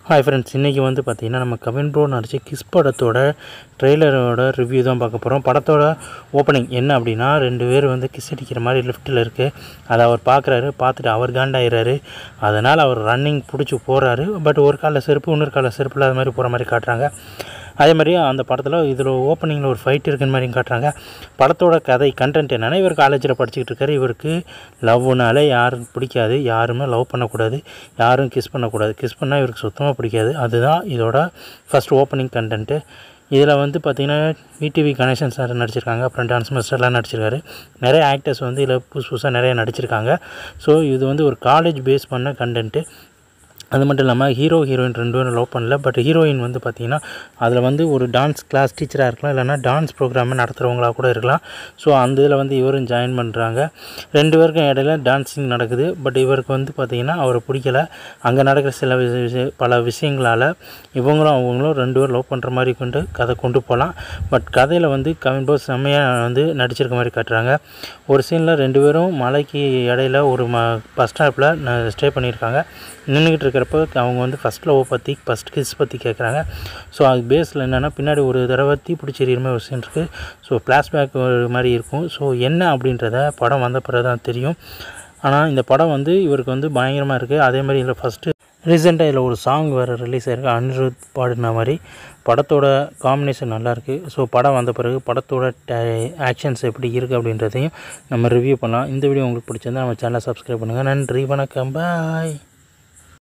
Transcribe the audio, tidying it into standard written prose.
Hi friends, இன்றைக்கி வந்து பார்த்திங்கன்னா நம்ம கவின் ப்ரோ நடித்த கிஸ் படத்தோட ட்ரெய்லரோட ரிவ்யூ தான் பார்க்க போகிறோம். படத்தோட ஓப்பனிங் என்ன அப்படின்னா, 2 பேர் வந்து கிஸ் அடிக்கிற மாதிரி லிஃப்ட்டில் இருக்குது. அதை அவர் பார்க்குறாரு. பார்த்துட்டு அவர் காண்டாயிடுறாரு. அதனால் அவர் ரன்னிங் பிடிச்சி போகிறாரு. பட் ஒரு காலில் செருப்பு, இன்னொரு காலில் செருப்பு இல்லாத மாதிரி போகிற மாதிரி காட்டுறாங்க. அதே மாதிரி அந்த படத்தில் இதில் ஓப்பனிங்கில் ஒரு ஃபைட் இருக்குன்னு மாதிரியும் காட்டுறாங்க. படத்தோட கதை கண்டென்ட் என்னென்னா, இவர் காலேஜில் படிச்சுக்கிட்டு இருக்காரு. இவருக்கு லவ்னாலே யாரும் பிடிக்காது, யாருமே லவ் பண்ணக்கூடாது, யாரும் கிஸ் பண்ணக்கூடாது. கிஸ் பண்ணால் இவருக்கு சுத்தமாக பிடிக்காது. அதுதான் இதோட ஃபஸ்ட் ஓப்பனிங் கண்டென்ட்டு. இதில் வந்து பார்த்திங்கன்னா விடிவி கணேசன் சார் நடிச்சிருக்காங்க. அப்புறம் டான்ஸ் மாஸ்டர்லாம் நடிச்சிருக்காரு. நிறைய ஆக்டர்ஸ் வந்து இதில் புதுசாக நிறைய நடிச்சிருக்காங்க. ஸோ இது வந்து ஒரு காலேஜ் பேஸ் பண்ண கண்டென்ட்டு. அது மட்டும் இல்லாமல் ஹீரோயின் 2 பேரும் லவ் பண்ணல. பட் ஹீரோயின் வந்து பார்த்திங்கன்னா அதில் வந்து ஒரு டான்ஸ் கிளாஸ் டீச்சராக இருக்கலாம், இல்லைனா டான்ஸ் ப்ரோக்ராமை நடத்துகிறவங்களாக கூட இருக்கலாம். ஸோ அந்த இதில் வந்து இவரும் ஜாயின் பண்ணுறாங்க. 2 பேருக்கும் இடையில டான்ஸிங் நடக்குது. பட் இவருக்கு வந்து பார்த்திங்கன்னா அவரை பிடிக்கல. அங்கே நடக்கிற பல விஷயங்களால் இவங்களும் அவங்களும் 2 பேரும் லவ் பண்ணுற மாதிரி கதை கொண்டு போகலாம். பட் கதையில் வந்து கவின் ப்ரோ செம்மையாக வந்து நடிச்சிருக்க மாதிரி காட்டுறாங்க. ஒரு சீனில் 2 பேரும் மலைக்கு இடையில ஒரு பஸ் ஸ்டாப்பில் ஸ்டே பண்ணியிருக்காங்க. நின்றுக்கிட்டு இருக்கிறப்ப அவங்க வந்து ஃபஸ்ட் கிஸ் பற்றி கேட்குறாங்க. ஸோ அது பேஸில் என்னென்னா, பின்னாடி ஒரு தடவை தீப்பிடிச்சி எறிகிற மாதிரி ஒரு சீன் இருக்குது. ஸோ ஃப்ளாஷ்பேக் ஒரு மாதிரி இருக்கும். ஸோ என்ன அப்படின்றத படம் வந்த பிறகு தான் தெரியும். ஆனால் இந்த படம் வந்து இவருக்கு வந்து பயங்கரமாக இருக்குது. அதே மாதிரி இதில் ஃபஸ்ட்டு ரீசெண்டாக இதில் ஒரு சாங் வேறு ரிலீஸ் ஆகிருக்கு, அனிருத் பாடின மாதிரி. படத்தோட காம்பினேஷன் நல்லாயிருக்கு. ஸோ படம் வந்த பிறகு படத்தோட ஆக்ஷன்ஸ் எப்படி இருக்குது அப்படின்றதையும் நம்ம ரிவ்யூ பண்ணலாம். இந்த வீடியோ உங்களுக்கு பிடிச்சிருந்தா நம்ம சேனலை சப்ஸ்கிரைப் பண்ணுங்கள். நன்றி, வணக்கம், பாய்.